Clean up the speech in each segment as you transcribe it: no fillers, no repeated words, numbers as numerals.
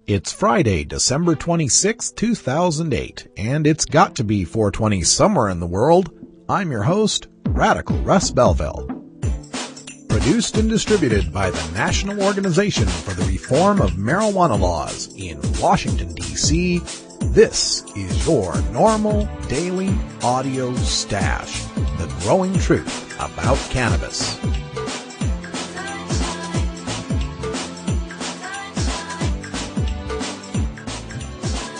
It's Friday, December 26, 2008, and it's got to be 420 somewhere in the world. I'm your host, Radical Russ Belville. Produced and distributed by the National Organization for the Reform of Marijuana Laws in Washington, D.C., this is your NORML Daily Audio Stash, the growing truth about cannabis.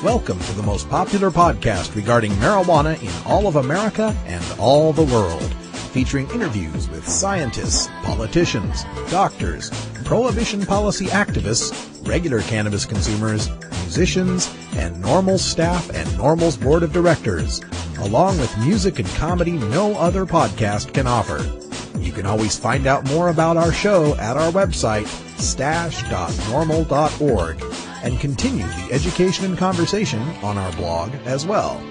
Welcome to the most popular podcast regarding marijuana in all of America and all the world, featuring interviews with scientists, politicians, doctors, prohibition policy activists, regular cannabis consumers, musicians, and NORML staff and NORML's board of directors, along with music and comedy no other podcast can offer. You can always find out more about our show at our website, stash.norml.org, and continue the education and conversation on our blog as well.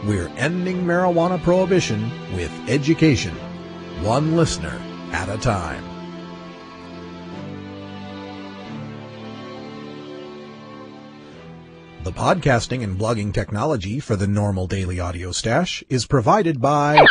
We're ending marijuana prohibition with education, one listener at a time. The podcasting and blogging technology for the NORML Daily Audio Stash is provided by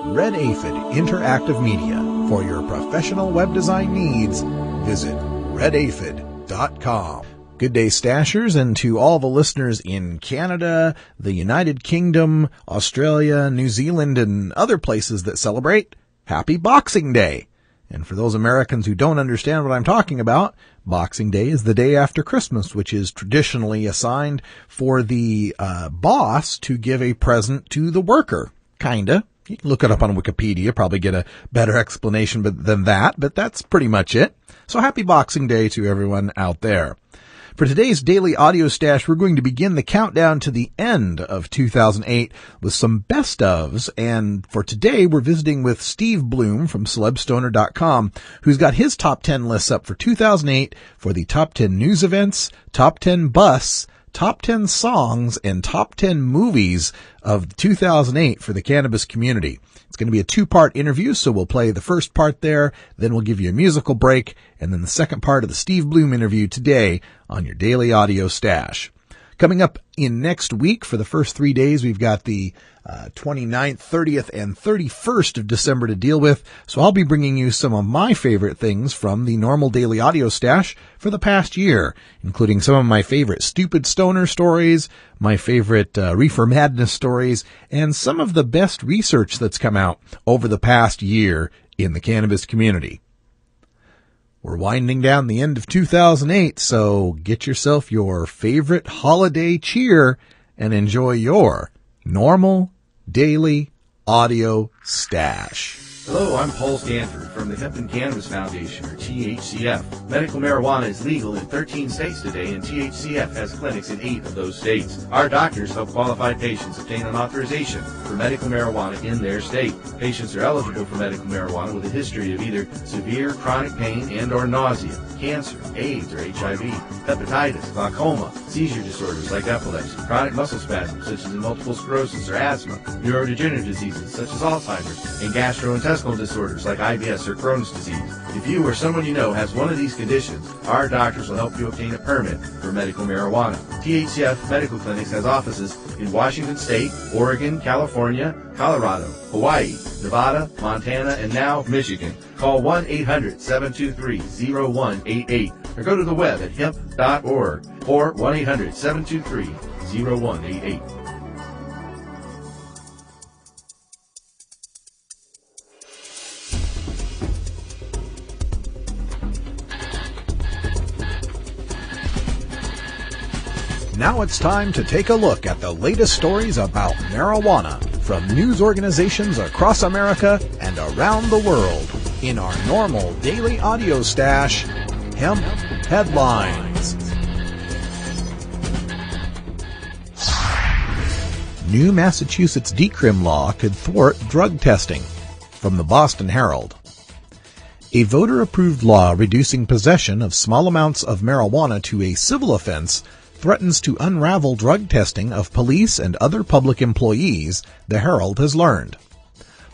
Red Aphid Interactive Media. For your professional web design needs, visit redaphid.com. Good day, Stashers, and to all the listeners in Canada, the United Kingdom, Australia, New Zealand, and other places that celebrate, Happy Boxing Day. And for those Americans who don't understand what I'm talking about, Boxing Day is the day after Christmas, which is traditionally assigned for the boss to give a present to the worker. Kinda. You can look it up on Wikipedia, probably get a better explanation than that, but that's pretty much it. So happy Boxing Day to everyone out there. For today's daily audio stash, we're going to begin the countdown to the end of 2008 with some best ofs. And for today, we're visiting with Steve Bloom from celebstoner.com, who's got his top 10 lists up for 2008 for the top 10 news events, top 10 busts, top 10 songs, and top 10 movies of 2008 for the cannabis community. It's going to be a two-part interview, so we'll play the first part there, then we'll give you a musical break, and then the second part of the Steve Bloom interview today on your daily audio stash. Coming up in next week, for the first 3 days, we've got the 29th, 30th, and 31st of December to deal with, so I'll be bringing you some of my favorite things from the NORML Daily Audio Stash for the past year, including some of my favorite stupid stoner stories, my favorite reefer madness stories, and some of the best research that's come out over the past year in the cannabis community. We're winding down the end of 2008, so get yourself your favorite holiday cheer and enjoy your NORML Daily Audio Stash. Hello, I'm Paul Stanford from the Hemp and Cannabis Foundation, or THCF. Medical marijuana is legal in 13 states today, and THCF has clinics in 8 of those states. Our doctors help qualified patients obtain an authorization for medical marijuana in their state. Patients are eligible for medical marijuana with a history of either severe chronic pain and or nausea, cancer, AIDS or HIV, hepatitis, glaucoma, seizure disorders like epilepsy, chronic muscle spasms such as multiple sclerosis or asthma, neurodegenerative diseases such as Alzheimer's, and gastrointestinal disorders like IBS or Crohn's disease. If you or someone you know has one of these conditions, our doctors will help you obtain a permit for medical marijuana. THCF Medical Clinics has offices in Washington State, Oregon, California, Colorado, Hawaii, Nevada, Montana, and now Michigan. Call 1-800-723-0188 or go to the web at hemp.org or 1-800-723-0188. Now it's time to take a look at the latest stories about marijuana from news organizations across America and around the world in our NORML Daily Audio Stash, Hemp Headlines. New Massachusetts decrim law could thwart drug testing. From the Boston Herald. A voter-approved law reducing possession of small amounts of marijuana to a civil offense threatens to unravel drug testing of police and other public employees, the Herald has learned.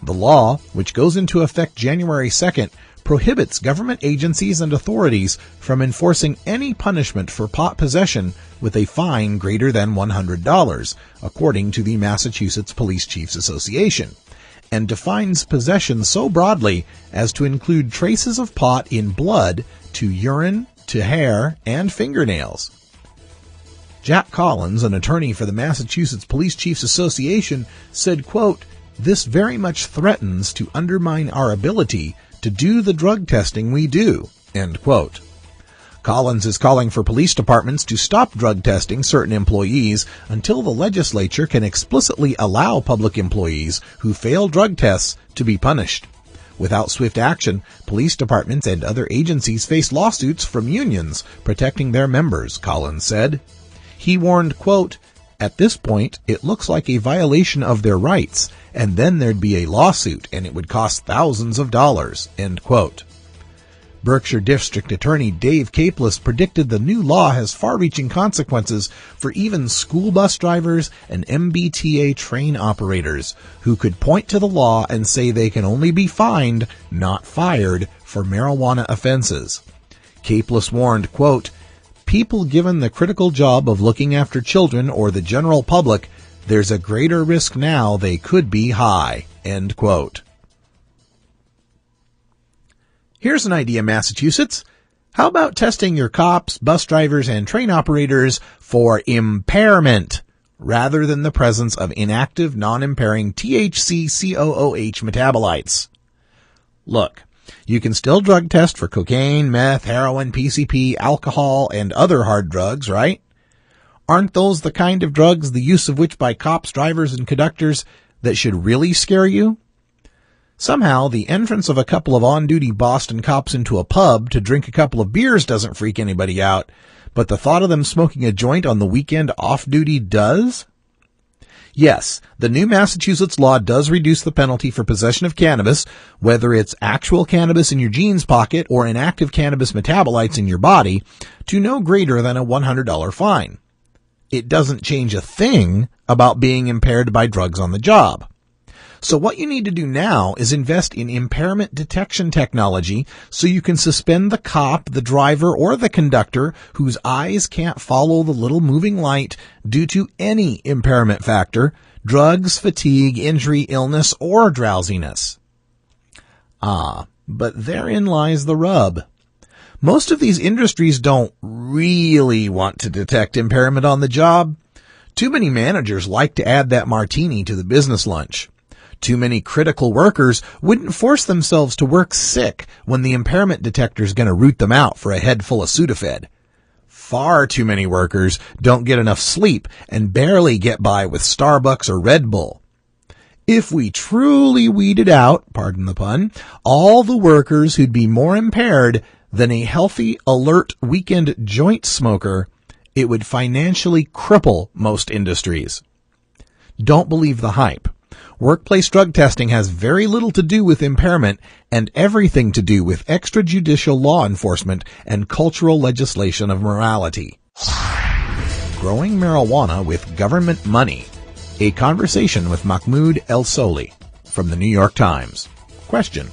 The law, which goes into effect January 2nd, prohibits government agencies and authorities from enforcing any punishment for pot possession with a fine greater than $100, according to the Massachusetts Police Chiefs Association, and defines possession so broadly as to include traces of pot in blood to urine to hair and fingernails. Jack Collins, an attorney for the Massachusetts Police Chiefs Association, said, quote, "This very much threatens to undermine our ability to do the drug testing we do," end quote. Collins is calling for police departments to stop drug testing certain employees until the legislature can explicitly allow public employees who fail drug tests to be punished. Without swift action, police departments and other agencies face lawsuits from unions protecting their members, Collins said. He warned, quote, "At this point, it looks like a violation of their rights, and then there'd be a lawsuit, and it would cost thousands of dollars," end quote. Berkshire District Attorney Dave Capeless predicted the new law has far-reaching consequences for even school bus drivers and MBTA train operators, who could point to the law and say they can only be fined, not fired, for marijuana offenses. Capeless warned, quote, "People given the critical job of looking after children or the general public, there's a greater risk now they could be high," end quote. Here's an idea, Massachusetts. How about testing your cops, bus drivers, and train operators for impairment rather than the presence of inactive, non-impairing THC-COOH metabolites? Look, you can still drug test for cocaine, meth, heroin, PCP, alcohol, and other hard drugs, right? Aren't those the kind of drugs the use of which by cops, drivers, and conductors that should really scare you? Somehow, the entrance of a couple of on-duty Boston cops into a pub to drink a couple of beers doesn't freak anybody out, but the thought of them smoking a joint on the weekend off-duty does? Yes, the new Massachusetts law does reduce the penalty for possession of cannabis, whether it's actual cannabis in your jeans pocket or inactive cannabis metabolites in your body, to no greater than a $100 fine. It doesn't change a thing about being impaired by drugs on the job. So what you need to do now is invest in impairment detection technology so you can suspend the cop, the driver, or the conductor whose eyes can't follow the little moving light due to any impairment factor, drugs, fatigue, injury, illness, or drowsiness. But therein lies the rub. Most of these industries don't really want to detect impairment on the job. Too many managers like to add that martini to the business lunch. Too many critical workers wouldn't force themselves to work sick when the impairment detector's going to root them out for a head full of Sudafed. Far too many workers don't get enough sleep and barely get by with Starbucks or Red Bull. If we truly weeded out, pardon the pun, all the workers who'd be more impaired than a healthy, alert weekend joint smoker, it would financially cripple most industries. Don't believe the hype. Workplace drug testing has very little to do with impairment and everything to do with extrajudicial law enforcement and cultural legislation of morality. Growing marijuana with government money. A conversation with Mahmoud El-Soli from the New York Times. Question: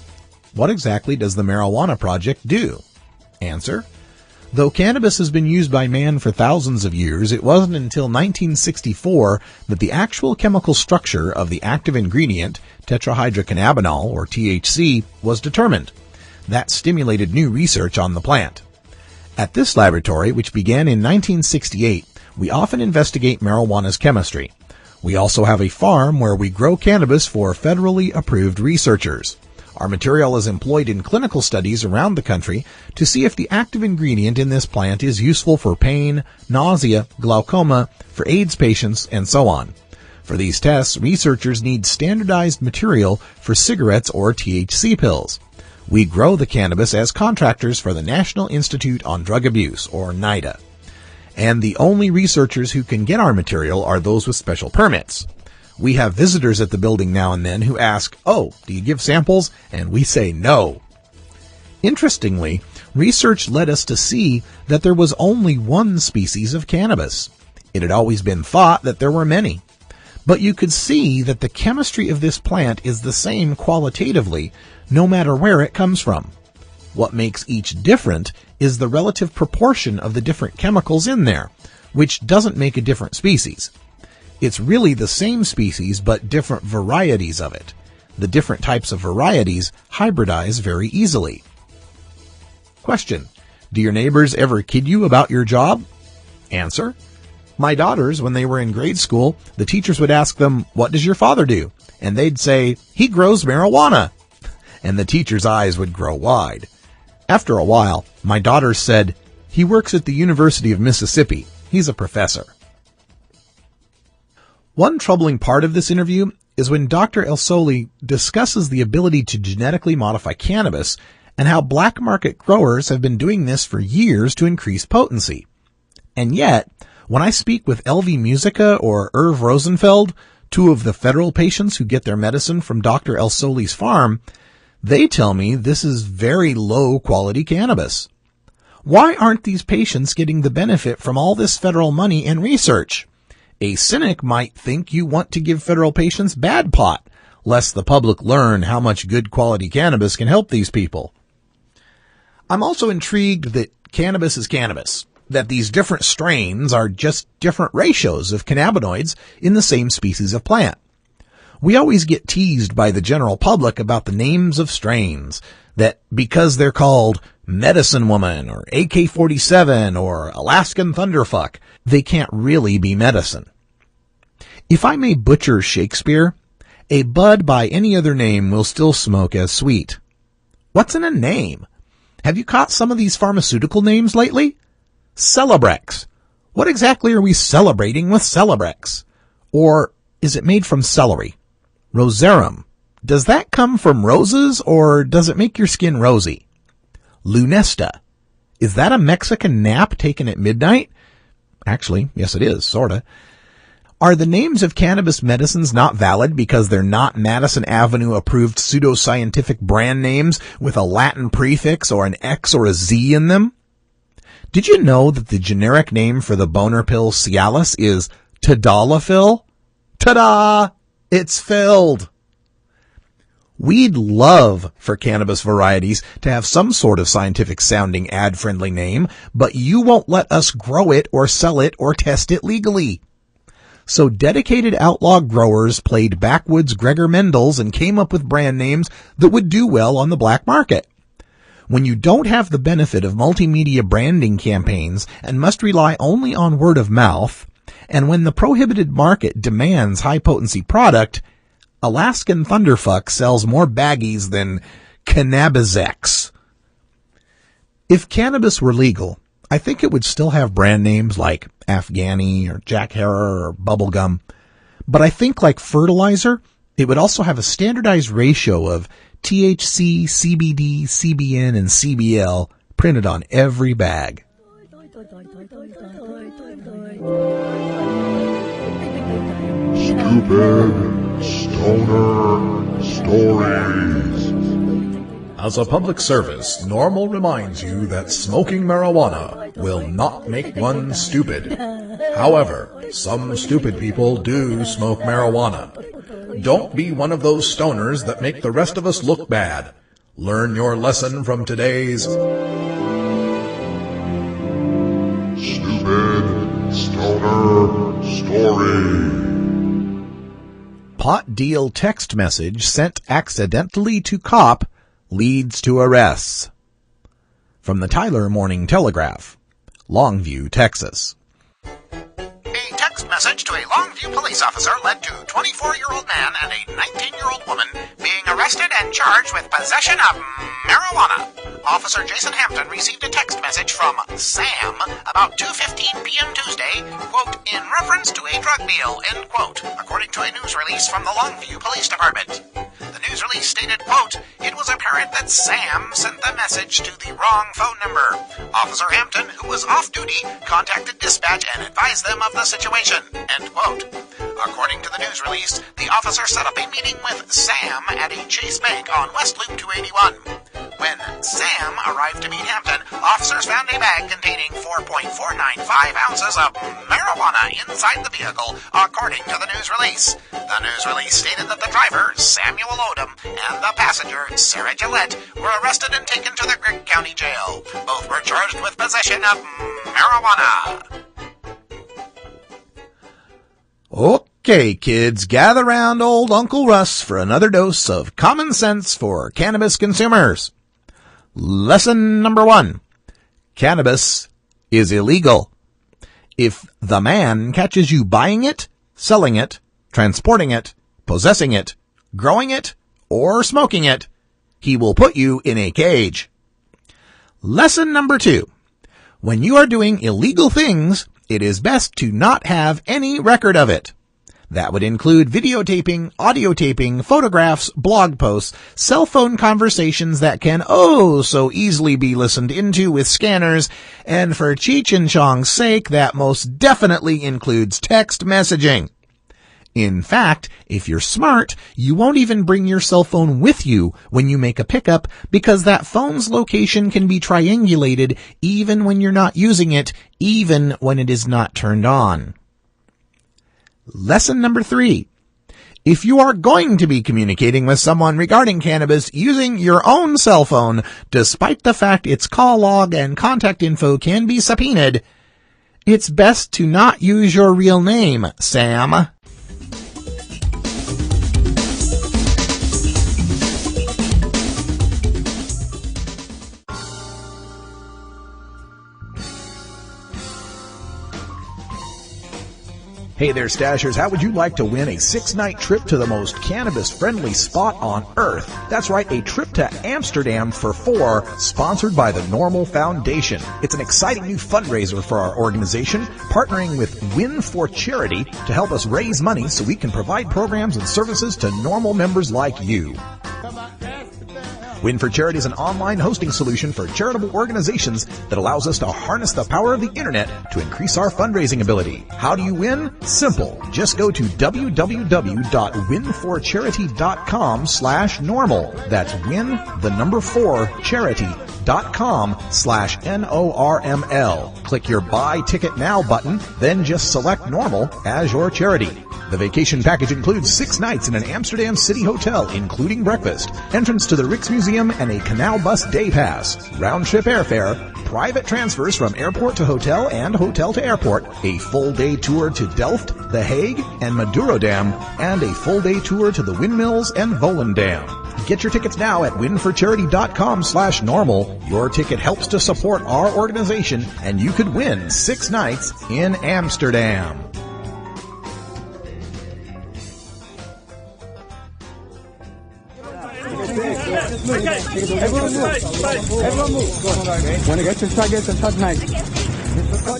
what exactly does the Marijuana Project do? Answer: though cannabis has been used by man for thousands of years, it wasn't until 1964 that the actual chemical structure of the active ingredient, tetrahydrocannabinol, or THC, was determined. That stimulated new research on the plant. At this laboratory, which began in 1968, we often investigate marijuana's chemistry. We also have a farm where we grow cannabis for federally approved researchers. Our material is employed in clinical studies around the country to see if the active ingredient in this plant is useful for pain, nausea, glaucoma, for AIDS patients, and so on. For these tests, researchers need standardized material for cigarettes or THC pills. We grow the cannabis as contractors for the National Institute on Drug Abuse, or NIDA. And the only researchers who can get our material are those with special permits. We have visitors at the building now and then who ask, "Oh, do you give samples?" And we say no. Interestingly, research led us to see that there was only one species of cannabis. It had always been thought that there were many. But you could see that the chemistry of this plant is the same qualitatively, no matter where it comes from. What makes each different is the relative proportion of the different chemicals in there, which doesn't make a different species. It's really the same species, but different varieties of it. The different types of varieties hybridize very easily. Question: do your neighbors ever kid you about your job? Answer: my daughters, when they were in grade school, the teachers would ask them, "What does your father do?" And they'd say, "He grows marijuana." And the teacher's eyes would grow wide. After a while, my daughters said, "He works at the University of Mississippi. He's a professor." One troubling part of this interview is when Dr. El Soli discusses the ability to genetically modify cannabis and how black market growers have been doing this for years to increase potency. And yet, when I speak with L.V. Musica or Irv Rosenfeld, two of the federal patients who get their medicine from Dr. El Soli's farm, they tell me this is very low-quality cannabis. Why aren't these patients getting the benefit from all this federal money and research? A cynic might think you want to give federal patients bad pot, lest the public learn how much good quality cannabis can help these people. I'm also intrigued that cannabis is cannabis, that these different strains are just different ratios of cannabinoids in the same species of plant. We always get teased by the general public about the names of strains, that because they're called Medicine Woman or AK-47 or Alaskan Thunderfuck, they can't really be medicine. If I may butcher Shakespeare, a bud by any other name will still smoke as sweet. What's in a name? Have you caught some of these pharmaceutical names lately? Celebrex. What exactly are we celebrating with Celebrex? Or is it made from celery? Rosarum. Does that come from roses, or does it make your skin rosy? Lunesta. Is that a Mexican nap taken at midnight? Actually, yes it is, sorta. Are the names of cannabis medicines not valid because they're not Madison Avenue approved pseudoscientific brand names with a Latin prefix or an X or a Z in them? Did you know that the generic name for the boner pill Cialis is Tadalafil? Ta-da! It's filled! We'd love for cannabis varieties to have some sort of scientific-sounding ad-friendly name, but you won't let us grow it or sell it or test it legally. So dedicated outlaw growers played backwoods Gregor Mendels and came up with brand names that would do well on the black market. When you don't have the benefit of multimedia branding campaigns and must rely only on word of mouth, and when the prohibited market demands high-potency product, Alaskan Thunderfuck sells more baggies than Cannabisex. If cannabis were legal, I think it would still have brand names like Afghani or Jack Herer or Bubblegum. But I think like fertilizer, it would also have a standardized ratio of THC, CBD, CBN, and CBL printed on every bag. Stupid Stoner Stories. As a public service, NORML reminds you that smoking marijuana will not make one stupid. However, some stupid people do smoke marijuana. Don't be one of those stoners that make the rest of us look bad. Learn your lesson from today's Stupid Stoner Story. Pot deal text message sent accidentally to cop leads to arrests. From the Tyler Morning Telegraph, Longview, Texas. A text message to a Longview police officer led to a 24-year-old man and a 19-year-old woman being arrested and charged with possession of marijuana. Officer Jason Hampton received a text message from Sam about 2:15 p.m. Tuesday, quote, in reference to a drug deal, end quote, according to a news release from the Longview Police Department. The news release stated, quote, it was apparent that Sam sent the message to the wrong phone number. Officer Hampton, who was off duty, contacted dispatch and advised them of the situation, end quote. According to the news release, the officer set up a meeting with Sam at a Chase Bank on West Loop 281. When Sam arrived to meet Hampton, officers found a bag containing 4.495 ounces of marijuana inside the vehicle, according to the news release. The news release stated that the driver, Samuel Odom, and the passenger, Sarah Gillette, were arrested and taken to the Greene County Jail. Both were charged with possession of marijuana. Okay, kids, gather round old Uncle Russ for another dose of common sense for cannabis consumers. Lesson number 1. Cannabis is illegal. If the man catches you buying it, selling it, transporting it, possessing it, growing it, or smoking it, he will put you in a cage. Lesson number 2. When you are doing illegal things, it is best to not have any record of it. That would include videotaping, audio taping, photographs, blog posts, cell phone conversations that can so easily be listened into with scanners, and for Cheech and Chong's sake, that most definitely includes text messaging. In fact, if you're smart, you won't even bring your cell phone with you when you make a pickup, because that phone's location can be triangulated even when you're not using it, even when it is not turned on. Lesson number 3. If you are going to be communicating with someone regarding cannabis using your own cell phone, despite the fact its call log and contact info can be subpoenaed, it's best to not use your real name, Sam. Hey there, Stashers. How would you like to win a 6-night trip to the most cannabis-friendly spot on Earth? That's right, a trip to Amsterdam for 4, sponsored by the NORML Foundation. It's an exciting new fundraiser for our organization, partnering with Win for Charity to help us raise money so we can provide programs and services to NORML members like you. Win for Charity is an online hosting solution for charitable organizations that allows us to harness the power of the internet to increase our fundraising ability. How do you win? Simple. Just go to www.winforcharity.com/normal. That's win4charity.com/NORML. Click your Buy Ticket Now button, then just select NORML as your charity. The vacation package includes 6 nights in an Amsterdam City hotel, including breakfast, entrance to the Rijksmuseum, and a canal bus day pass, round-trip airfare, private transfers from airport to hotel and hotel to airport, a full-day tour to Delft, The Hague, and Madurodam, and a full-day tour to the windmills and Volendam. Get your tickets now at winforcharity.com/normal. Your ticket helps to support our organization, and you could win 6 nights in Amsterdam.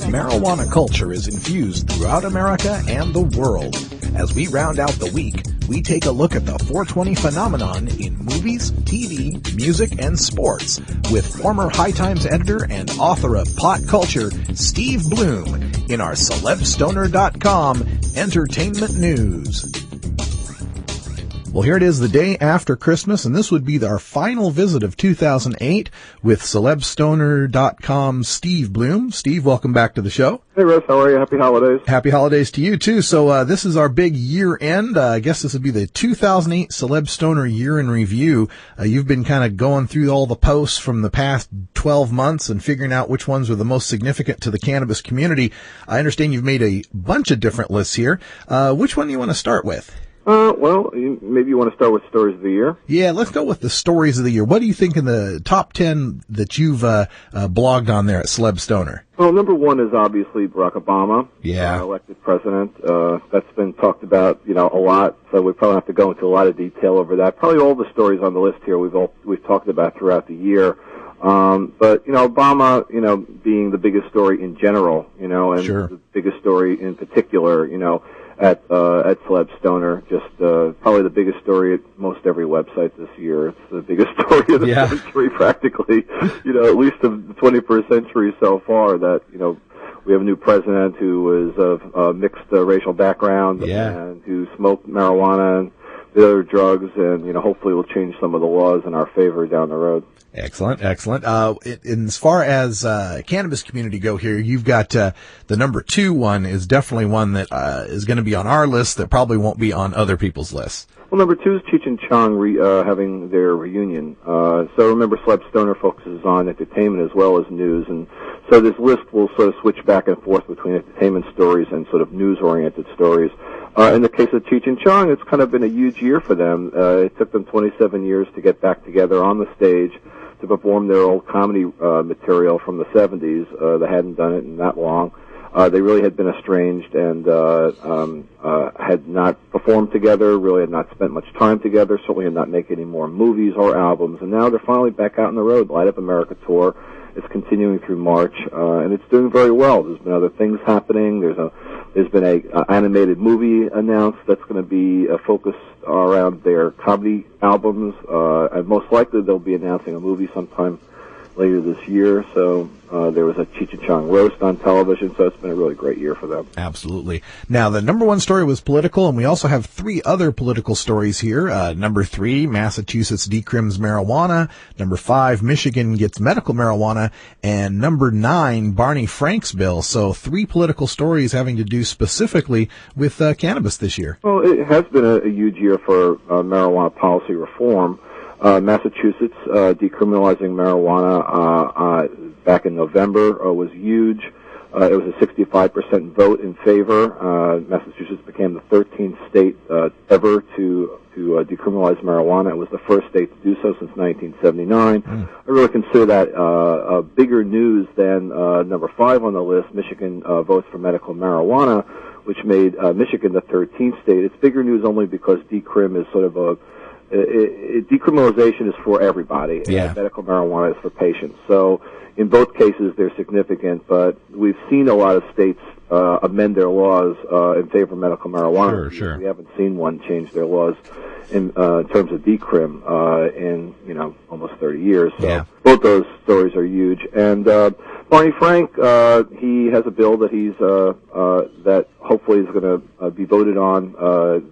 Marijuana culture is infused throughout America and the world. As we round out the week, we take a look at the 420 phenomenon in movies, TV, music, and sports with former High Times editor and author of Pot Culture, Steve Bloom, in our CelebStoner.com Entertainment News. Well, here it is, the day after Christmas, and this would be our final visit of 2008 with CelebStoner.com Steve Bloom. Steve, welcome back to the show. Hey, Russ, how are you? Happy holidays. Happy holidays to you, too. So this is our big year-end. I guess this would be the 2008 Celeb Stoner Year in Review. You've been kind of going through all the posts from the past 12 months and figuring out which ones were the most significant to the cannabis community. I understand you've made a bunch of different lists here. Which one do you want to start with? Well, maybe you want to start with Stories of the Year? Yeah, let's go with the Stories of the Year. What do you think in the top 10 that you've blogged on there at Celeb Stoner? Well, number 1 is obviously Barack Obama. Yeah. Elected president. That's been talked about, a lot, so we probably have to go into a lot of detail over that. Probably all the stories on the list here we've talked about throughout the year. But, Obama, being the biggest story in general, and sure, the biggest story in particular, at Celeb Stoner, just probably the biggest story at most every website this year. It's the biggest story of the century, practically, at least of the 21st century so far, that, we have a new president who is of mixed racial background and who smoked marijuana and the other drugs, and, hopefully will change some of the laws in our favor down the road. Excellent, excellent. As far as cannabis community go here, you've got the number 2 one is definitely one that is going to be on our list that probably won't be on other people's lists. Well, number 2 is Cheech and Chong having their reunion. So remember, Celeb Stoner focuses on entertainment as well as news, and so this list will sort of switch back and forth between entertainment stories and sort of news-oriented stories. In the case of Cheech and Chong, it's kind of been a huge year for them. It took them 27 years to get back together on the stage to perform their old comedy material from the 70s. They hadn't done it in that long. They really had been estranged and had not performed together, really had not spent much time together, certainly had not made any more movies or albums, and now they're finally back out on the road. Light Up America tour is continuing through March, and it's doing very well. There's been other things happening. There's been a animated movie announced that's going to be focused around their comedy albums, and most likely they'll be announcing a movie sometime later this year. So there was a Cheech and Chong roast on television, so it's been a really great year for them. Absolutely. Now, the number 1 story was political, and we also have 3 other political stories here. Number 3, Massachusetts decrims marijuana. Number 5, Michigan gets medical marijuana. And number 9, Barney Frank's bill. So 3 political stories having to do specifically with cannabis this year. Well, it has been a huge year for marijuana policy reform. Massachusetts decriminalizing marijuana back in November was huge. It was a 65% vote in favor. Massachusetts became the 13th state ever to decriminalize marijuana. It was the first state to do so since 1979. I really consider that bigger news than number 5 on the list, Michigan votes for medical marijuana, which made Michigan the 13th state. It's bigger news only because decrim is sort of decriminalization is for everybody. Yeah. And medical marijuana is for patients. So in both cases, they're significant, but we've seen a lot of states amend their laws in favor of medical marijuana. Sure. We haven't seen one change their laws in terms of decrim in almost 30 years. So yeah. Both those stories are huge. And Barney Frank, he has a bill that he's that hopefully is going to be voted on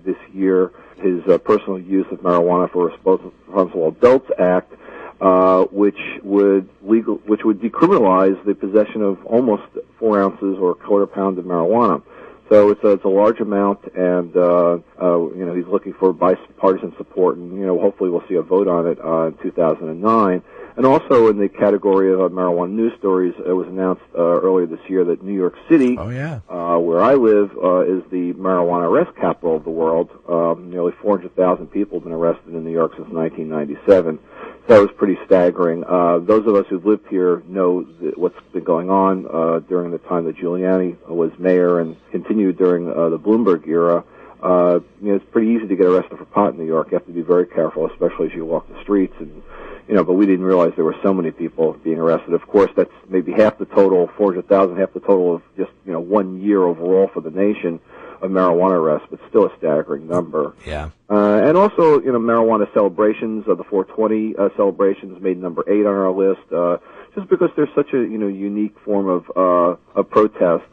this year. His personal use of marijuana for Responsible Adults Act, which would decriminalize the possession of almost 4 ounces or a quarter pound of marijuana. So it's a large amount, and he's looking for bipartisan support, and hopefully we'll see a vote on it in 2009. And also in the category of marijuana news stories, it was announced earlier this year that New York City, where I live, is the marijuana arrest capital of the world. Nearly 400,000 people have been arrested in New York since 1997. So that was pretty staggering. Those of us who've lived here know what's been going on during the time that Giuliani was mayor and continued during the Bloomberg era. It's pretty easy to get arrested for pot in New York. You have to be very careful, especially as you walk the streets. And but we didn't realize there were so many people being arrested. Of course, that's maybe half the total, 400,000, half the total of just 1 year overall for the nation of marijuana arrests, but still a staggering number. Yeah. And also, marijuana celebrations, the 420 celebrations made number 8 on our list, just because there's such a unique form of protest.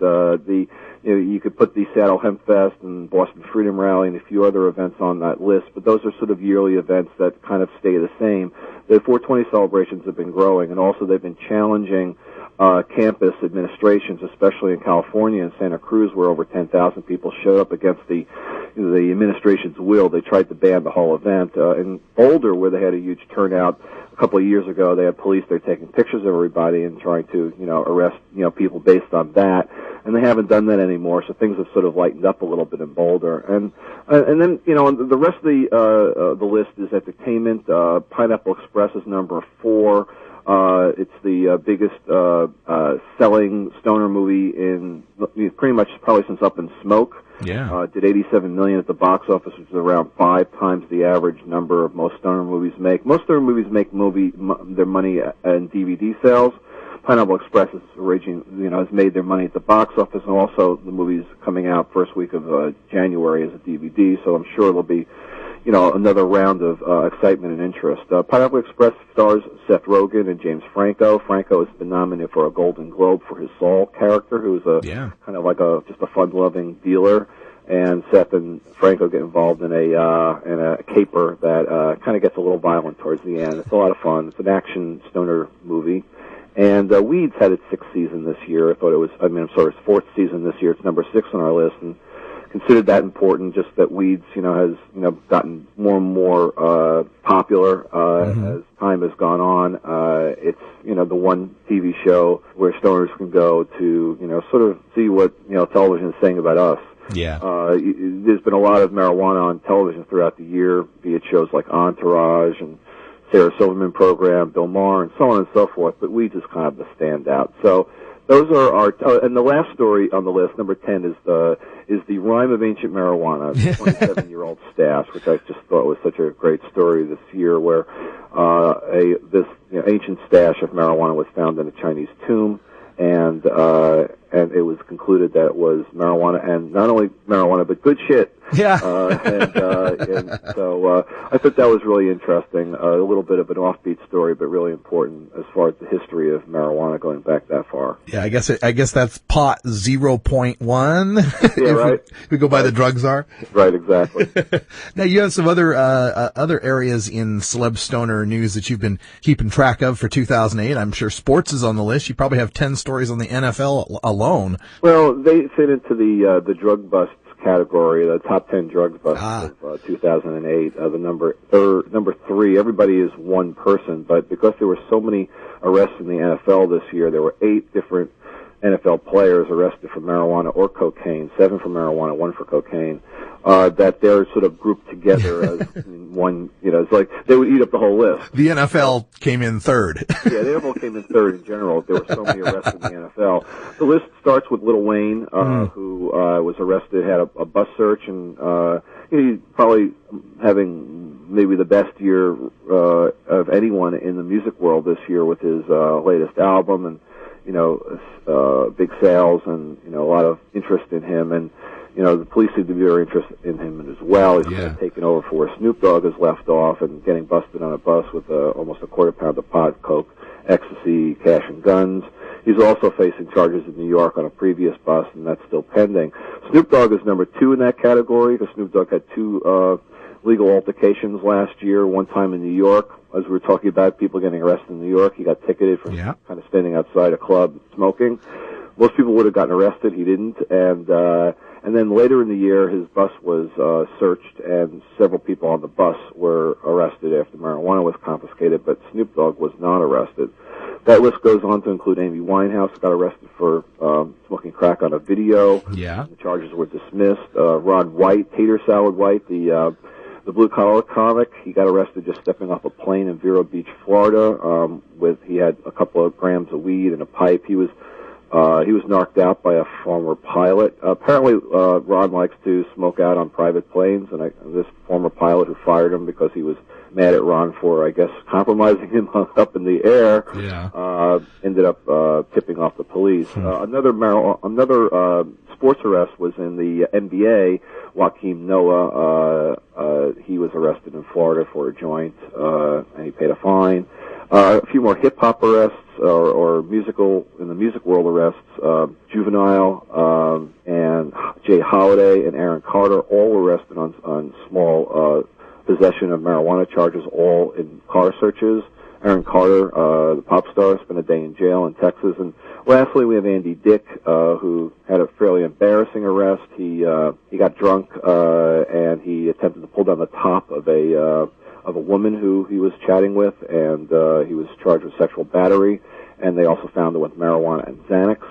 You could put the Seattle Hemp Fest and Boston Freedom Rally and a few other events on that list, but those are sort of yearly events that kind of stay the same. The 420 celebrations have been growing, and also they've been challenging campus administrations, especially in California and Santa Cruz, where over 10,000 people showed up against the administration's will. They tried to ban the whole event. In Boulder, where they had a huge turnout a couple of years ago, they had police there taking pictures of everybody and trying to arrest people based on that. And they haven't done that anymore, so things have sort of lightened up a little bit in Boulder. And then the rest of the list is entertainment. Pineapple Express is number 4. It's the biggest selling stoner movie in pretty much probably since Up in Smoke. Yeah. Did $87 million at the box office, which is around 5 times the average number of most stoner movies make. Most stoner movies make their money in DVD sales. Pineapple Express has made their money at the box office, and also the movie's coming out first week of January as a DVD. So I'm sure there'll be another round of excitement and interest. Pineapple Express stars Seth Rogen and James Franco. Franco has been nominated for a Golden Globe for his Saul character, who's kind of like just a fun-loving dealer. and Seth and Franco get involved in a caper that kind of gets a little violent towards the end. It's a lot of fun. It's an action stoner movie. And Weeds had its 6th season this year. Its 4th season this year. It's number 6 on our list, and considered that important. Just that Weeds, has gotten more and more popular as time has gone on. It's the one TV show where stoners can go to sort of see what television is saying about us. Yeah. There's been a lot of marijuana on television throughout the year, be it shows like Entourage and Sarah Silverman program, Bill Maher, and so on and so forth, but Weeds is kind of the standout. So those are our, and the last story on the list, number 10, is the Rhyme of Ancient Marijuana, 27-year-old stash, which I just thought was such a great story this year, where this ancient stash of marijuana was found in a Chinese tomb, and it was concluded that it was marijuana, and not only marijuana, but good shit. Yeah. And so I thought that was really interesting. A little bit of an offbeat story, but really important as far as the history of marijuana going back that far. Yeah, I guess that's pot 0.1. Yeah, right. If we go by the drug czar. Right, exactly. Now you have some other areas in celeb stoner news that you've been keeping track of for 2008. I'm sure sports is on the list. You probably have 10 stories on the NFL alone. Well, they fit into the drug busts category, the top 10 drug busts of 2008. The number 3. Everybody is one person, but because there were so many arrests in the NFL this year, there were 8 different NFL players arrested for marijuana or cocaine, 7 for marijuana, 1 for cocaine, that they're sort of grouped together as one, it's like they would eat up the whole list. The NFL came in third. Yeah, the NFL came in third in general. There were so many arrests in the NFL. The list starts with Lil Wayne, who was arrested, had a bus search, and he's probably having maybe the best year of anyone in the music world this year with his latest album, and big sales, and a lot of interest in him, and the police seem to be very interested in him as well. He's kind of taken over for where Snoop Dogg has left off, and getting busted on a bus with almost a quarter pound of pot, coke, ecstasy, cash, and guns. He's also facing charges in New York on a previous bust, and that's still pending. Snoop Dogg is number 2 in that category, because Snoop Dogg had 2 legal altercations last year, one time in New York. As we were talking about people getting arrested in New York, he got ticketed for kind of standing outside a club smoking. Most people would have gotten arrested. He didn't. And then later in the year, his bus was searched, and several people on the bus were arrested after marijuana was confiscated, but Snoop Dogg was not arrested. That list goes on to include Amy Winehouse, got arrested for smoking crack on a video. Yeah. The charges were dismissed. Ron White, Tater Salad White, the blue-collar comic, he got arrested just stepping off a plane in Vero Beach, Florida. He had a couple of grams of weed and a pipe. He was knocked out by a former pilot. Apparently, Ron likes to smoke out on private planes, and this former pilot who fired him because he was mad at Ron for, I guess, compromising him up in the air, ended up tipping off the police. Another sports arrest was in the NBA. Joakim Noah, he was arrested in Florida for a joint, and he paid a fine. A few more hip-hop arrests, or in the music world arrests. Juvenile, and Jay Holiday and Aaron Carter all were arrested on small, possession of marijuana charges, all in car searches. Aaron Carter, the pop star, spent a day in jail in Texas. And lastly, we have Andy Dick, who had a fairly embarrassing arrest. He got drunk, and he attempted to pull down the top of a woman who he was chatting with, and he was charged with sexual battery. And they also found him with marijuana and Xanax.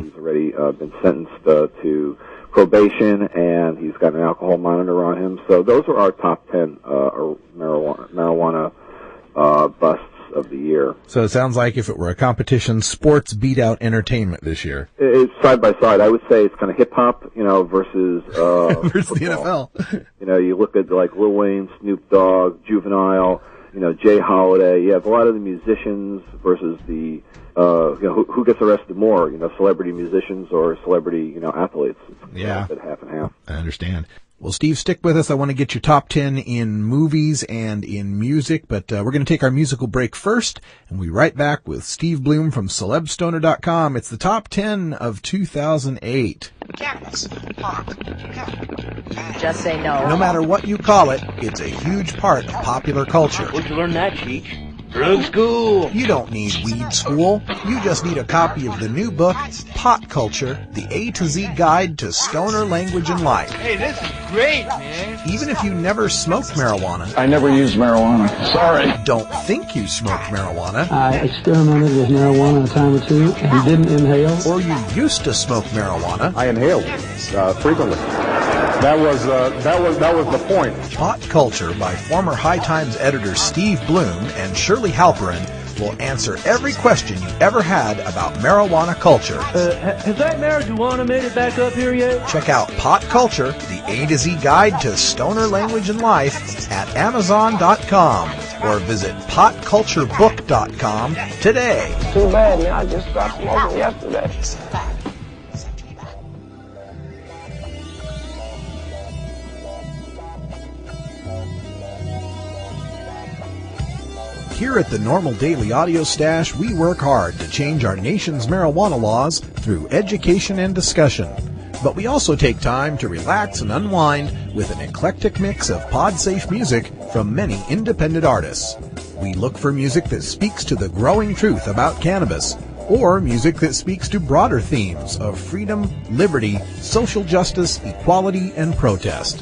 He's already been sentenced to probation, and he's got an alcohol monitor on him. So those are our top 10 marijuana busts of the year. So it sounds like if it were a competition, sports beat out entertainment this year. It's side by side. I would say it's kind of hip hop, versus versus the NFL. You look at like Lil Wayne, Snoop Dogg, Juvenile, Jay Holiday. You have a lot of the musicians versus the who gets arrested more, celebrity musicians or celebrity athletes. It's half and half. I understand. Well, Steve, stick with us. I want to get your top 10 in movies and in music, but we're going to take our musical break first, and we'll be right back with Steve Bloom from CelebStoner.com. It's the top 10 of 2008. Cannabis. Just say no. No matter what you call it, it's a huge part of popular culture. Where'd you learn that, Cheech? Drug school. You don't need weed school. You just need a copy of the new book, Pot Culture, the A to Z Guide to Stoner Language and Life. Hey, this is great, man. Even if you never smoked marijuana. I never used marijuana. Sorry. Don't think you smoked marijuana. I experimented with marijuana a time or two and didn't inhale. Or you used to smoke marijuana. I inhaled frequently. That was the point. Pot Culture by former High Times editor Steve Bloom and Shirley Halperin will answer every question you ever had about marijuana culture. Has that marijuana made it back up here yet? Check out Pot Culture, the A to Z Guide to Stoner Language and Life at Amazon.com or visit PotCultureBook.com today. Too bad, man. I just stopped smoking yesterday. Here at the NORML Daily Audio Stash, we work hard to change our nation's marijuana laws through education and discussion. But we also take time to relax and unwind with an eclectic mix of pod-safe music from many independent artists. We look for music that speaks to the growing truth about cannabis, or music that speaks to broader themes of freedom, liberty, social justice, equality, and protest.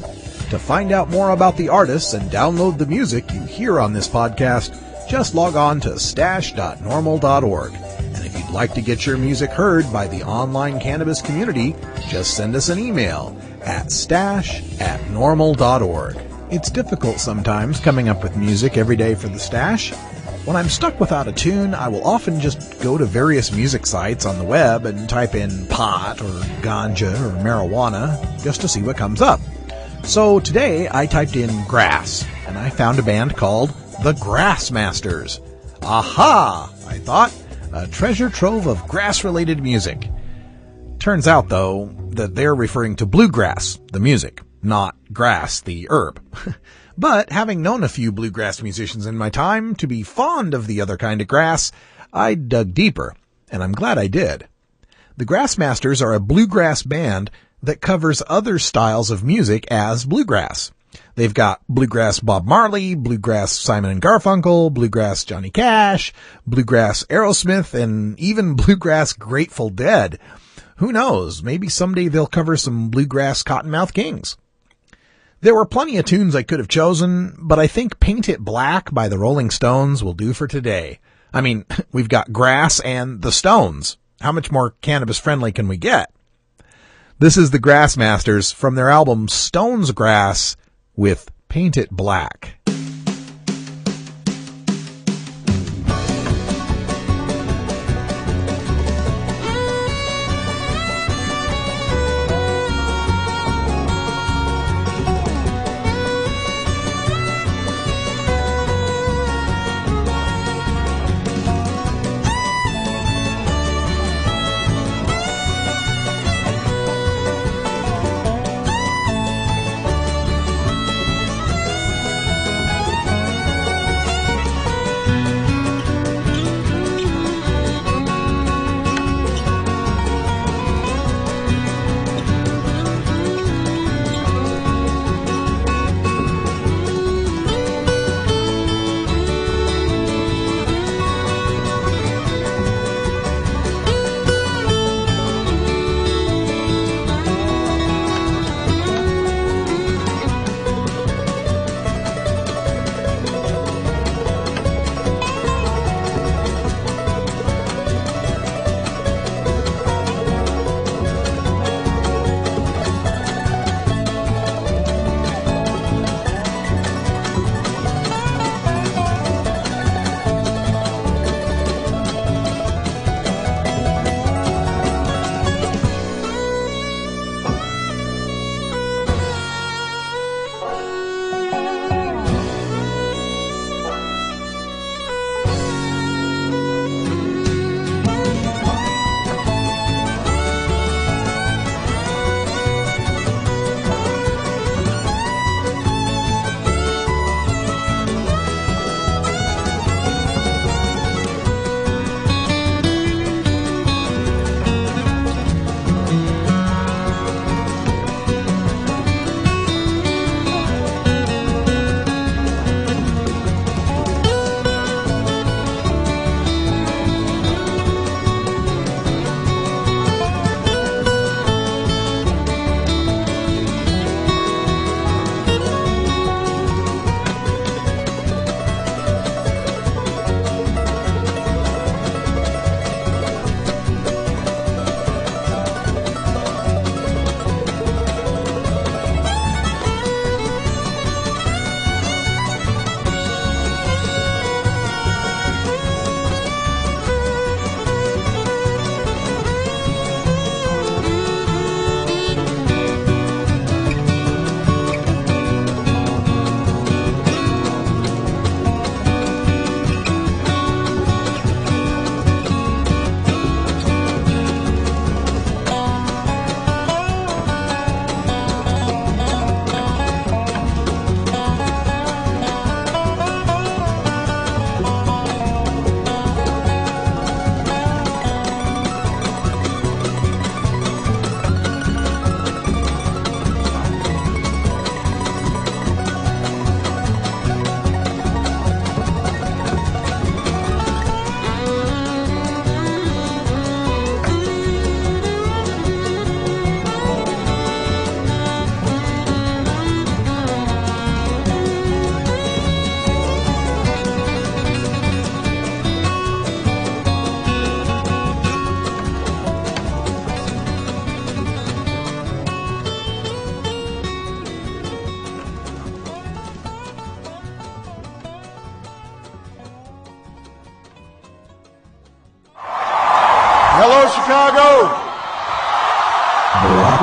To find out more about the artists and download the music you hear on this podcast, just log on to stash.normal.org. And if you'd like to get your music heard by the online cannabis community, just send us an email at stash@normal.org. It's difficult sometimes coming up with music every day for the stash. When I'm stuck without a tune, I will often just go to various music sites on the web and type in pot or ganja or marijuana just to see what comes up. So today I typed in grass, and I found a band called the Grassmasters. Aha! I thought, a treasure trove of grass-related music. Turns out, though, that they're referring to bluegrass, the music, not grass, the herb. But having known a few bluegrass musicians in my time to be fond of the other kind of grass, I dug deeper, and I'm glad I did. The Grassmasters are a bluegrass band that covers other styles of music as bluegrass. They've got bluegrass Bob Marley, bluegrass Simon and Garfunkel, bluegrass Johnny Cash, bluegrass Aerosmith, and even bluegrass Grateful Dead. Who knows? Maybe someday they'll cover some bluegrass Cottonmouth Kings. There were plenty of tunes I could have chosen, but I think Paint It Black by the Rolling Stones will do for today. I mean, we've got grass and the Stones. How much more cannabis friendly can we get? This is the Grassmasters from their album Stones Grass with Paint It Black.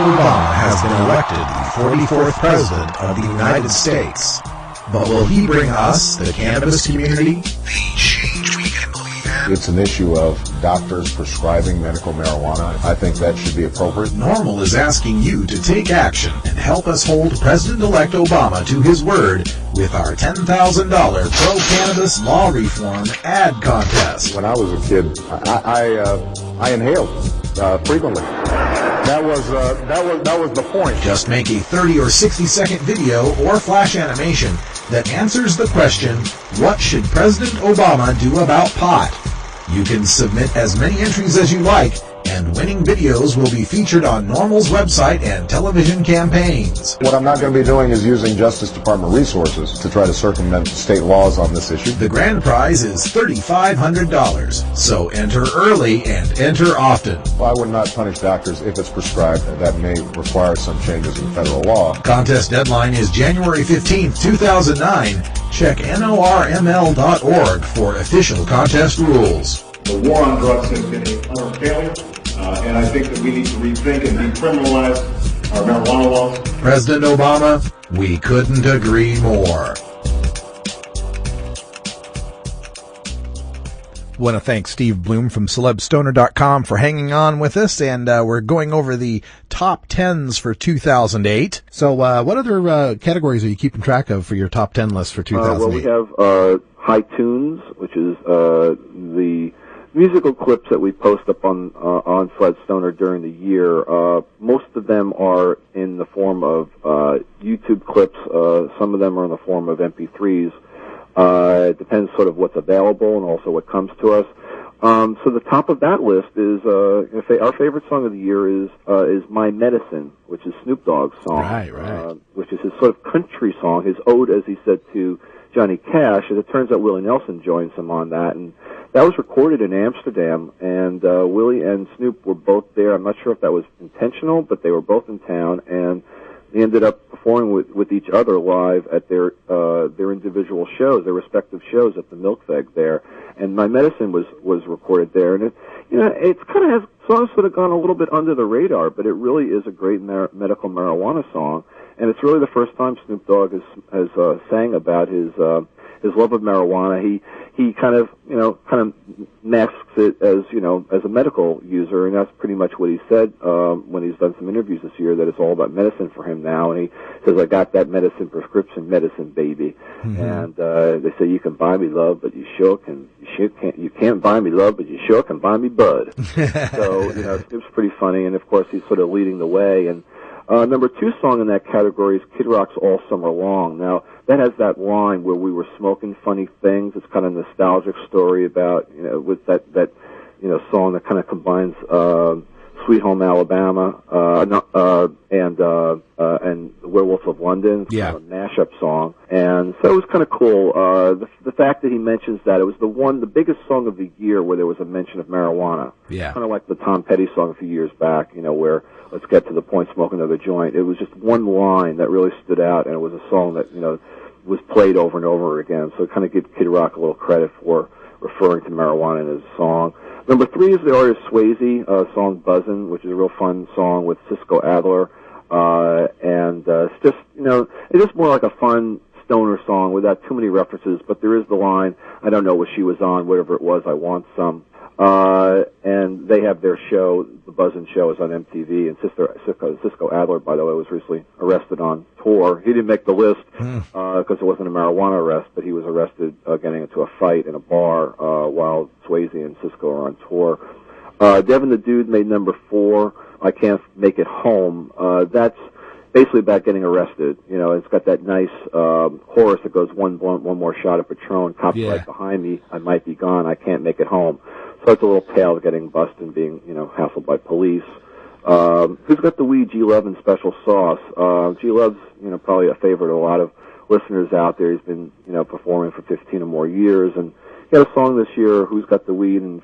Obama has been elected the 44th President of the United States. But will he bring us, the cannabis community, The change we can believe in. It's an issue of doctors prescribing medical marijuana. I think that should be appropriate. NORML is asking you to take action and help us hold President-elect Obama to his word with our $10,000 pro-cannabis law reform ad contest. When I was a kid, I inhaled frequently. That was the point. Just make a 30 or 60-second video or flash animation that answers the question, what should President Obama do about pot? You can submit as many entries as you like, and winning videos will be featured on NORML's website and television campaigns. What I'm not going to be doing is using Justice Department resources to try to circumvent state laws on this issue. The grand prize is $3,500, so enter early and enter often. Well, I would not punish doctors if it's prescribed. That may require some changes in federal law. Contest deadline is January 15th, 2009. Check NORML.org for official contest rules. The war on drugs has been a utter failure, and I think that we need to rethink and decriminalize our marijuana laws. President Obama, we couldn't agree more. Want to thank Steve Bloom from celebstoner.com for hanging on with us, and we're going over the top 10s for 2008. So what other categories are you keeping track of for your top 10 list for 2008? Well, we have High Tunes, which is the musical clips that we post up on Sled Stoner during the year. Most of them are in the form of YouTube clips. Some of them are in the form of MP3s. It depends sort of what's available and also what comes to us. So the top of that list is our favorite song of the year is My Medicine, which is Snoop Dogg's song, right. Which is his sort of country song, his ode, as he said, to Johnny Cash. And it turns out Willie Nelson joins him on that, and that was recorded in Amsterdam. And Willie and Snoop were both there. I'm not sure if that was intentional, but they were both in town, and they ended up performing with each other live at their individual shows, their respective shows at the Milk Feg there. And My Medicine was recorded there, and it's kind of has sort of gone a little bit under the radar, but it really is a great medical marijuana song, and it's really the first time Snoop Dogg has sang about his love of marijuana. He kind of masks it as a medical user, and that's pretty much what he said when he's done some interviews this year, that it's all about medicine for him now. And he says, I got that prescription medicine, baby. Mm-hmm. And they say, you can buy me love, but you can't buy me love, but you sure can buy me bud. So, Snoop's pretty funny, and of course he's sort of leading the way. And number 2 song in that category is Kid Rock's All Summer Long. Now, that has that line where we were smoking funny things. It's kind of a nostalgic story about, with that song that kind of combines Sweet Home Alabama and Werewolf of London. It's kind of a mashup song. And so it was kind of cool. The fact that he mentions that, it was the biggest song of the year where there was a mention of marijuana. Yeah. Kind of like the Tom Petty song a few years back, where let's get to the point, smoke another joint. It was just one line that really stood out, and it was a song that, was played over and over again. So kind of give Kid Rock a little credit for referring to marijuana in his song. Number 3 is the artist Swayze, song Buzzin', which is a real fun song with Cisco Adler. And it's just, it's just more like a fun stoner song without too many references, but there is the line, I don't know what she was on, whatever it was, I want some. And they have their show, the Buzzin' Show is on MTV, and Cisco Adler, by the way, was recently arrested on tour. He didn't make the list because it wasn't a marijuana arrest, but he was arrested getting into a fight in a bar while Swayze and Cisco are on tour. Devin the Dude made number 4, I Can't Make It Home. That's basically about getting arrested. It's got that nice chorus that goes, one blunt, one more shot of Patron, cops right behind me, I might be gone, I can't make it home. So it's a little tale of getting busted and being, hassled by police. Who's got the weed? G-Love and Special Sauce. G-Love's, probably a favorite of a lot of listeners out there. He's been, performing for 15 or more years, and he had a song this year, Who's Got the Weed, and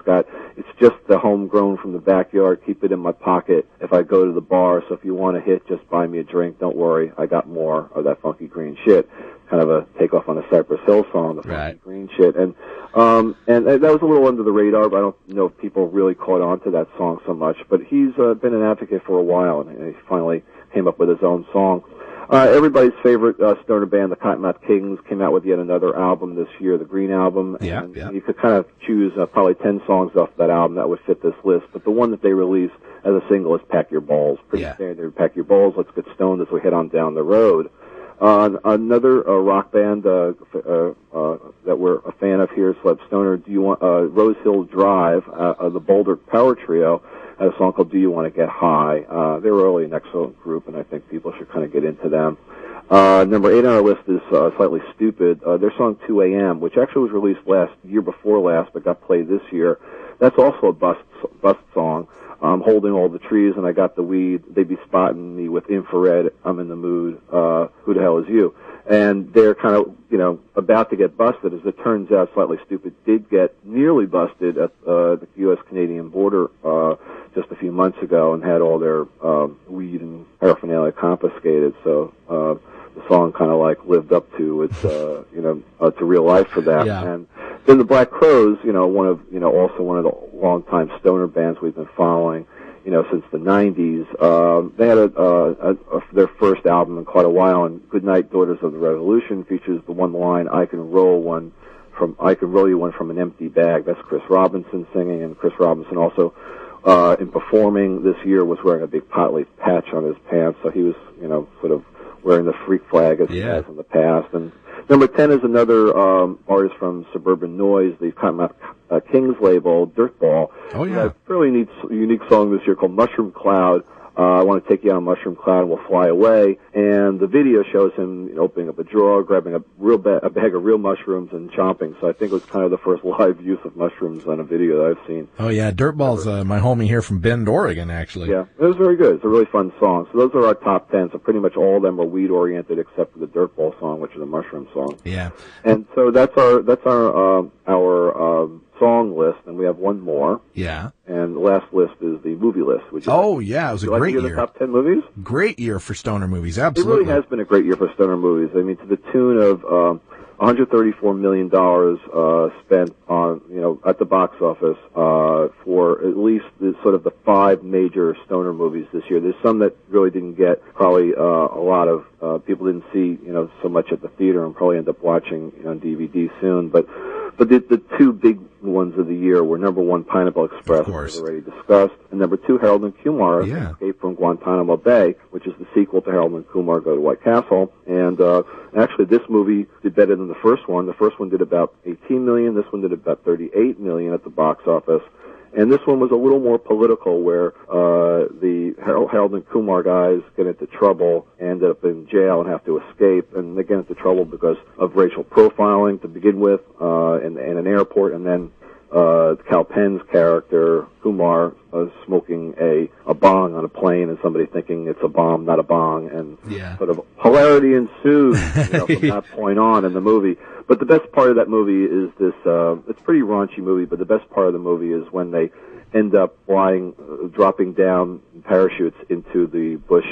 it's just the homegrown from the backyard, keep it in my pocket if I go to the bar, so if you want a hit, just buy me a drink, don't worry, I got more of that funky green shit. Kind of a takeoff on a Cypress Hill song, the funky green shit. And And that was a little under the radar, but I don't know if people really caught on to that song so much. But he's been an advocate for a while, and he finally came up with his own song. Everybody's favorite stoner band, the Cottonmouth Kings, came out with yet another album this year, the Green Album. Yeah, and yeah. you could kind of choose probably 10 songs off that album that would fit this list. But the one that they released as a single is Pack Your Balls. Pretty standard. Pack Your Balls, let's get stoned as we head on down the road. Another rock band that we're a fan of here, Sleb Stoner, Rose Hill Drive, the Boulder Power Trio, had a song called Do You Want to Get High. They were really an excellent group, and I think people should kind of get into them. Number 8 on our list is Slightly Stupid. Their song 2 A.M., which actually was released year before last, but got played this year. That's also a bust song. I'm holding all the trees and I got the weed. They be spotting me with infrared. I'm in the mood. Who the hell is you? And they're kind of, about to get busted. As it turns out, Slightly Stupid did get nearly busted at the U.S.-Canadian border just a few months ago and had all their weed and paraphernalia confiscated. So the song kind of like lived up to its, to real life for that. Yeah. And then the Black Crowes, also one of the longtime stoner bands we've been following, since the 90s. They had their first album in quite a while, and Goodnight Daughters of the Revolution features the one line, I can roll you one from an empty bag. That's Chris Robinson singing, and Chris Robinson also, in performing this year, was wearing a big potleaf patch on his pants, so he was, sort of wearing the freak flag as he has in the past. And number 10 is another artist from Suburban Noise, the Cottonmouth Kings label, Dirtball. Oh, yeah. A fairly unique song this year called Mushroom Cloud. I want to take you on a mushroom cloud and we'll fly away. And the video shows him opening up a drawer, grabbing a bag of real mushrooms and chomping. So I think it was kind of the first live use of mushrooms on a video that I've seen. Oh, yeah. Dirtball's my homie here from Bend, Oregon, actually. Yeah, it was very good. It's a really fun song. So those are our top 10. So pretty much all of them are weed-oriented except for the Dirtball song, which is a mushroom song. Yeah. And so that's our song list, and we have one more. Yeah. And the last list is the movie list. It was a great year. The top 10 movies? Great year for stoner movies, absolutely. It really has been a great year for stoner movies. I mean, to the tune of $134 million spent on, at the box office for at least the 5 major stoner movies this year. There's some that really didn't get probably a lot of people didn't see so much at the theater and probably end up watching on DVD soon. But the 2 big ones of the year were number 1, Pineapple Express, as already discussed, and number 2, Harold and Kumar, Escape from Guantanamo Bay, which is the sequel to Harold and Kumar Go to White Castle. And actually, this movie did better than the first one. The first one did about $18 million. This one did about $38 million at the box office. And this one was a little more political, where the Harold and Kumar guys get into trouble, end up in jail, and have to escape. And they get into trouble because of racial profiling to begin with, in an airport, and then Cal Penn's character, Kumar, smoking a bong on a plane, and somebody thinking it's a bomb, not a bong, and sort of hilarity ensues from that point on in the movie. But the best part of that movie is this, it's a pretty raunchy movie, but the best part of the movie is when they end up dropping down parachutes into the Bush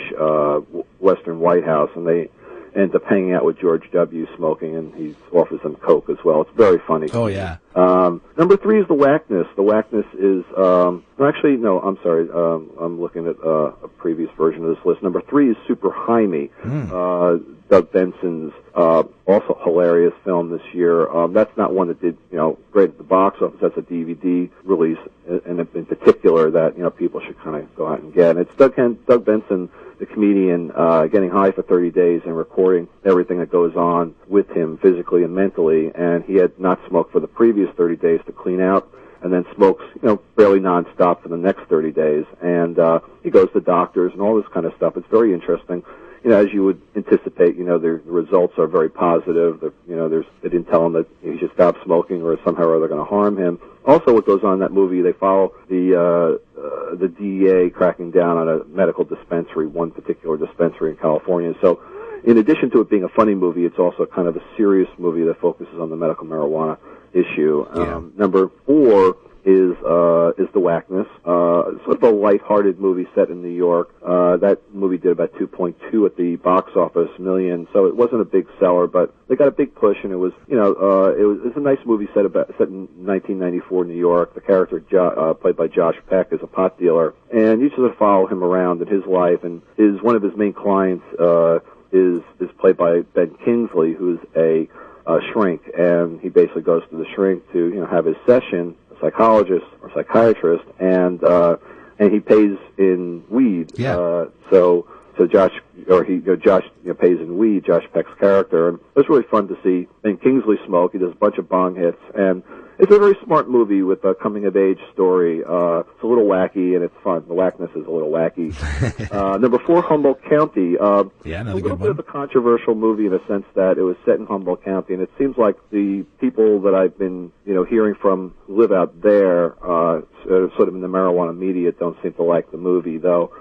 Western White House, and they end up hanging out with George W. smoking, and he offers them Coke as well. It's very funny. Oh, yeah. Number 3 is The Whackness. The Whackness is, I'm sorry, I'm looking at a previous version of this list. Number 3 is Super Jaime, Doug Benson's also hilarious film this year. That's not one that did, great at the box office. That's a DVD release, and in particular that, people should kind of go out and get. And it's Doug Benson, the comedian, getting high for 30 days and recording everything that goes on with him physically and mentally. And he had not smoked for the previous 30 days to clean out, and then smokes, barely nonstop for the next 30 days. And he goes to doctors and all this kind of stuff. It's very interesting. As you would anticipate, the results are very positive. They didn't tell him that he should stop smoking or somehow or other going to harm him. Also, what goes on in that movie, they follow the DEA cracking down on a medical dispensary, one particular dispensary in California. So, in addition to it being a funny movie, it's also kind of a serious movie that focuses on the medical marijuana issue. Number 4 is The Whackness. Sort of a lighthearted movie set in New York. That movie did about 2.2 at the box office million, so it wasn't a big seller, but they got a big push, and it was, it was a nice movie set in 1994 New York. The character played by Josh Peck is a pot dealer, and you sort of follow him around in his life, and one of his main clients is played by Ben Kingsley, who's a shrink, and he basically goes to the shrink to have his session, a psychologist or psychiatrist, and he pays in weed. Yeah. So Josh pays in weed, Josh Peck's character, and it was really fun to see Ben Kingsley smoke. He does a bunch of bong hits, and it's a very smart movie with a coming-of-age story. It's a little wacky, and it's fun. The Whackness is a little wacky. Number 4, Humboldt County. Another a little good bit one. of a controversial movie in a sense that it was set in Humboldt County, and it seems like the people that I've been, hearing from who live out there, sort of in the marijuana media, don't seem to like the movie, though.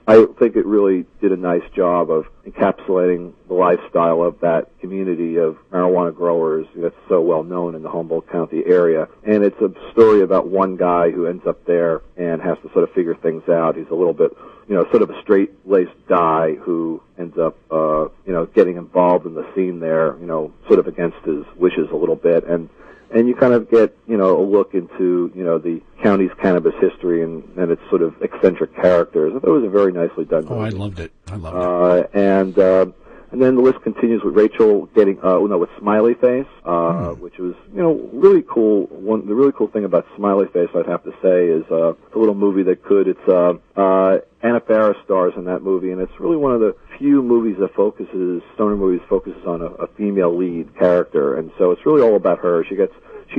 I think it really did a nice job of encapsulating the lifestyle of that community of marijuana growers that's so well known in the Humboldt County area. And it's a story about one guy who ends up there and has to sort of figure things out. He's a little bit, sort of a straight-laced guy who ends up, getting involved in the scene there, sort of against his wishes a little bit. And you kind of get, a look into, the county's cannabis history and its sort of eccentric characters. I thought it was a very nicely done movie. Oh, I loved it. And then the list continues with Rachel getting, with Smiley Face, which was, really cool. The really cool thing about Smiley Face, I'd have to say, is a little movie that could. It's Anna Faris stars in that movie, and it's really one of the few movies that stoner movies focuses on a female lead character, and so it's really all about her. She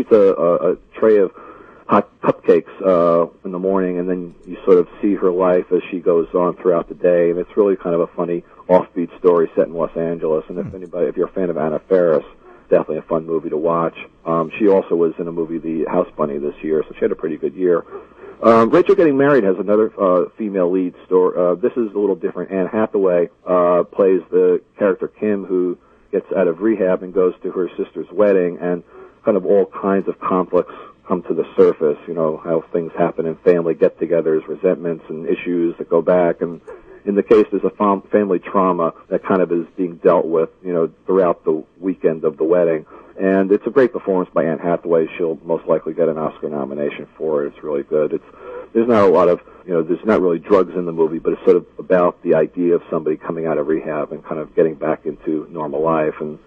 eats a tray of hot cupcakes in the morning, and then you sort of see her life as she goes on throughout the day, and it's really kind of a funny offbeat story set in Los Angeles. And if you're a fan of Anna Faris, definitely a fun movie to watch. She also was in a movie, The House Bunny, this year, so she had a pretty good year. Rachel Getting Married has another female lead story. This is a little different. Anne Hathaway plays the character Kim, who gets out of rehab and goes to her sister's wedding, and kind of all kinds of conflicts come to the surface, how things happen in family get-togethers, resentments and issues that go back. And in the case, there's a family trauma that kind of is being dealt with, throughout the weekend of the wedding. And it's a great performance by Anne Hathaway. She'll most likely get an Oscar nomination for it. It's really good. There's not a lot of, there's not really drugs in the movie, but it's sort of about the idea of somebody coming out of rehab and kind of getting back into normal life. And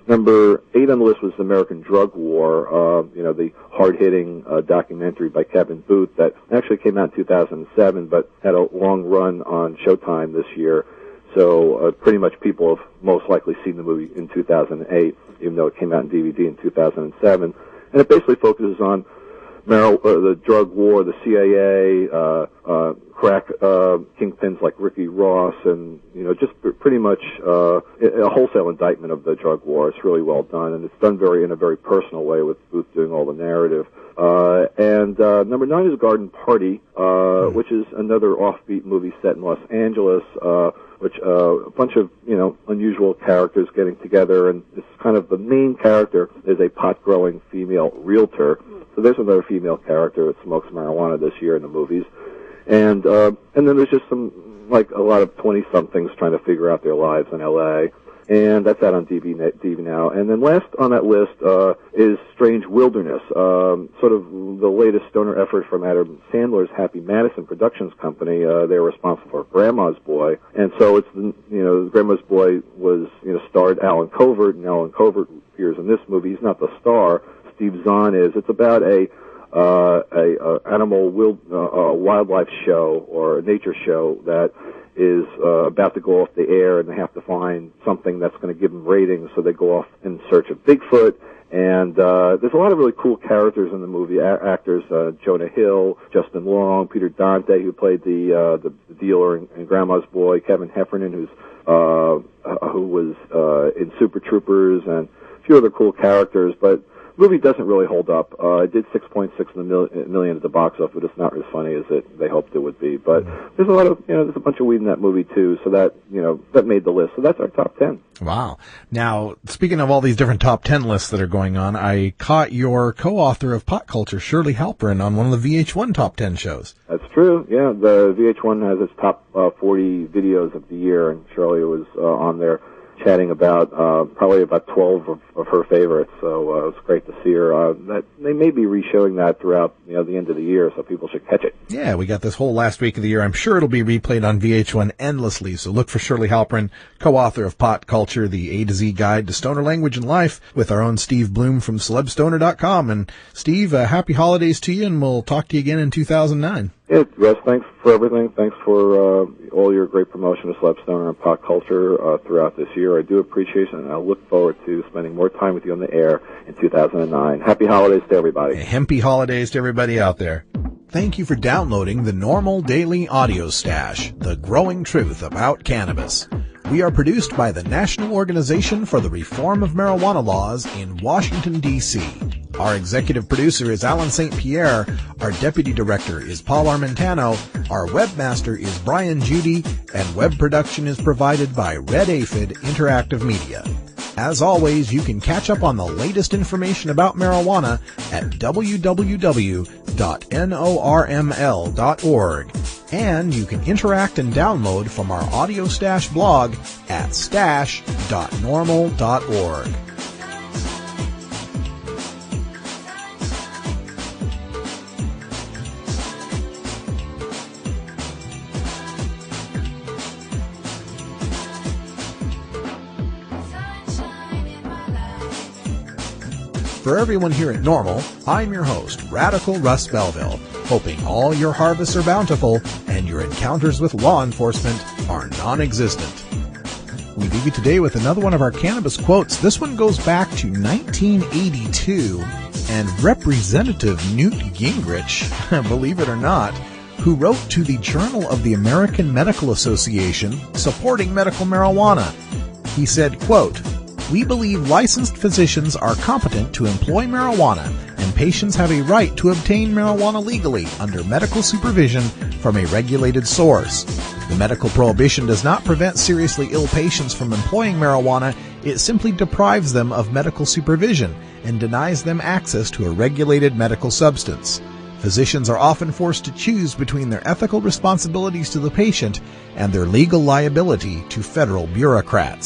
number 8 on the list was American Drug War, the hard-hitting documentary by Kevin Booth that actually came out in 2007, but had a long run on Showtime this year. So pretty much people have most likely seen the movie in 2008, even though it came out in DVD in 2007. And it basically focuses on the drug war, the CIA, crack kingpins like Ricky Ross, and just pretty much a wholesale indictment of the drug war. It's really well done, and it's done in a very personal way, with Booth doing all the narrative. And number 9 is Garden Party, which is another offbeat movie set in Los Angeles, which a bunch of unusual characters getting together, and it's kind of the main character is a pot-growing female realtor. So there's another female character that smokes marijuana this year in the movies. And then there's just a lot of 20-somethings trying to figure out their lives in L.A., and that's out on DVD now. And then last on that list is Strange Wilderness, sort of the latest stoner effort from Adam Sandler's Happy Madison Productions Company. They're responsible for Grandma's Boy, and so it's Grandma's Boy was starred Alan Covert, and Alan Covert appears in this movie. He's not the star. Steve Zahn is. It's about a wildlife show or a nature show that is about to go off the air, and they have to find something that's going to give them ratings, so they go off in search of Bigfoot. And there's a lot of really cool characters in the movie, actors, Jonah Hill, Justin Long, Peter Dante, who played the dealer in Grandma's Boy, Kevin Heffernan, who was in Super Troopers, and a few other cool characters. But movie doesn't really hold up. It did 6.6 million at the box office, but it's not as funny as they hoped it would be. But there's a lot of, there's a bunch of weed in that movie too, so that, that made the list. So that's our top 10. Wow. Now, speaking of all these different top 10 lists that are going on, I caught your co-author of Pot Culture, Shirley Halperin, on one of the VH1 top 10 shows. That's true. Yeah, the VH1 has its top 40 videos of the year, and Shirley was on there chatting about probably about 12 of her favorites. So it was great to see her. That they may be re-showing that throughout the end of the year, so people should catch it. Yeah, we got this whole last week of the year. I'm sure it'll be replayed on VH1 endlessly. So look for Shirley Halperin, co-author of Pot Culture, the A to Z Guide to Stoner Language and Life, with our own Steve Bloom from celebstoner.com. And Steve, happy holidays to you, and we'll talk to you again in 2009. Yeah, Russ, thanks for everything. Thanks for all your great promotion of Celeb Stoner and Pop Culture throughout this year. I do appreciate it, and I look forward to spending more time with you on the air in 2009. Happy holidays to everybody. Happy holidays to everybody out there. Thank you for downloading the NORML Daily Audio Stash, the growing truth about cannabis. We are produced by the National Organization for the Reform of Marijuana Laws in Washington, D.C. Our executive producer is Alan St. Pierre. Our deputy director is Paul Armentano. Our webmaster is Brian Judy. And web production is provided by Red Aphid Interactive Media. As always, you can catch up on the latest information about marijuana at www.norml.org. And you can interact and download from our Audio Stash blog at stash.norml.org. For everyone here at NORML, I'm your host, Radical Russ Belville, hoping all your harvests are bountiful and your encounters with law enforcement are non-existent. We leave you today with another one of our cannabis quotes. This one goes back to 1982, and Representative Newt Gingrich, believe it or not, who wrote to the Journal of the American Medical Association supporting medical marijuana. He said, quote, "We believe licensed physicians are competent to employ marijuana, and patients have a right to obtain marijuana legally under medical supervision from a regulated source. The medical prohibition does not prevent seriously ill patients from employing marijuana. It simply deprives them of medical supervision and denies them access to a regulated medical substance. Physicians are often forced to choose between their ethical responsibilities to the patient and their legal liability to federal bureaucrats."